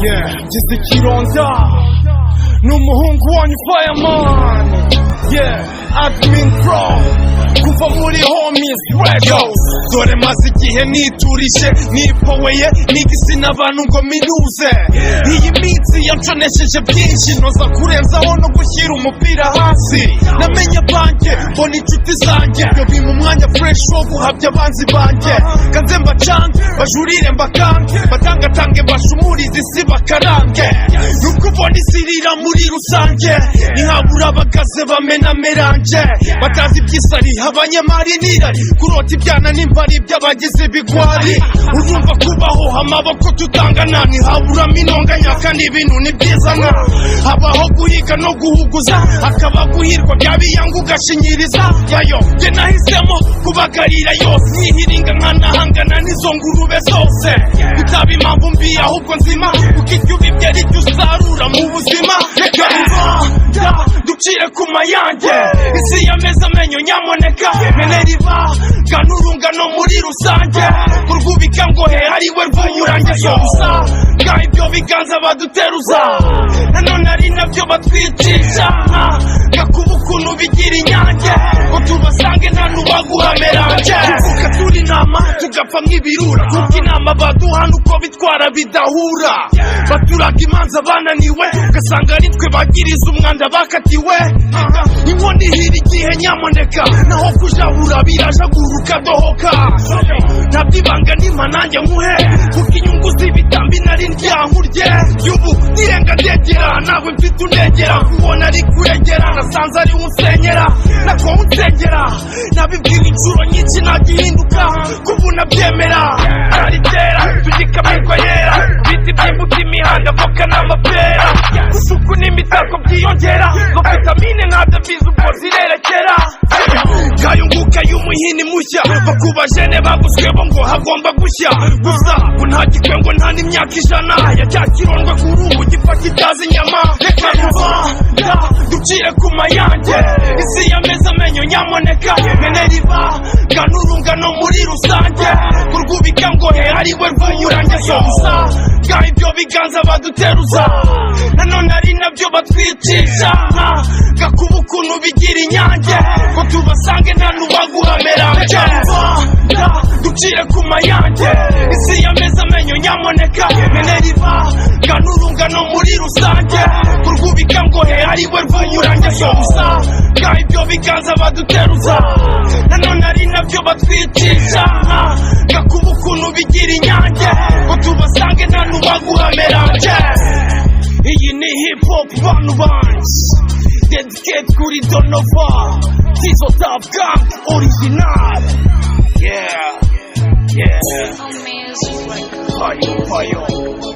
Yeah, just a kid on top. n'umuhungu wanyu Fireman. Yeah, Admin Pro kuva muri Homies Records. Dore maze igihe niturije nipoweye nigisi n'abantu ngo minuze. Iyi minsi yanconesheje byinshi noza kurenzaho no gushyira umupira hasi. Namenye banjye mbona inshuti zanjye byo bimpa umwanya fresh wo guhabya abanzi banjye. Kanze mbacange bajurire mbakange batangatange bashumurize isi bakarange. Nuko ubona isi irira muri rusange ntihabura abagaze bamena merange. Batazi iby'isari abanyamari n'irari kurota ibyana n'imbari by'abagize ibigwari. Urumva kubaho amaboko tutangana ntihaburamo intonganya kandi ibintu ni byiza nka habaho guhiga no guhuguza hakaba guhirwa byabiyanga ugashinyiriza yayo. Jye nahisemo kubagarira yose nyihiringa nkanahangana n'izo ngurube zose. Bitaba impamvu mbi ahubwo nzima kuko ibyo ubibye ari byo usarura mu buzima. Reka ribanda ducire ku mayange isi yameze amenyo nyamuneka meneriba ganurungano muri rusange kurwubika ngo he ariwe rw'umurange gusa ngaho ibyo biganza baduteruza nanone ari nabyo batwicisha gakuba ukuntu bigira inyange ngo tubasange nta n'ubaguha merange. Tuvuka turi inama tugapfa nk'ibirura kuko inama baduhana uko bitwara bidahura. Baturaga imanza bananiwe ugasanga ari twe bagiriza umwanda bakatiwe. Inkoni ihira igihe nyamuneka naho kujahura birajaguruka dohoka. Ntabwo ibanga nima nanjye nkuhe kuko inyungu z'ibitambi nari ndyankurye. Yubu nirenga ndegera nawe mfite unegera kubona ari kuregera nasanze ari unsenyera nako unsengera. Nabibwira inshuro nyinshi nagihinduka kubuna byemera araritera tugikamirwa yera biti byimbuka imihanda voka n'amapera. Gusuku n'imitako byiyongera ngo vitamine ntabyo mbizi ubwo zirerekera. Kayunguka y'umuhini mushya bakuba jene baguzwe bo ngo hagomba gushya gusa ngo nta gikwengo nta n'imyaka ijana ya cya kirondwe kuri ubu gipfa kitazi inyama. Reka rubanda ducire ku mayange isi yameze amenyo nyamuneka meneriba ganurungano muri rusange kurwubika ngo he ariwe rw'umurange gusa ngaho ibyo biganza baduteruza nanone ari nabyo batwicisha gakuba ukuntu bigira inyange ngo tubasange nta n'ubaguha merange. Ducire ku mayange isi yameze amenyo nyamuneka meneriba ganurungano muri rusange kurwubika ngo he ariwe rw'umurange gusa ngaho ibyo biganza baduteruza nanone ari nabyo batwicisha gakuba ukuntu bigira inyange ngo tubasange nta n'ubaguha merange. Iyi ni hip hop bantu banjye dedicate kuri Donova Tizo Top Gang original. Yeah, yeah. Fire, fire.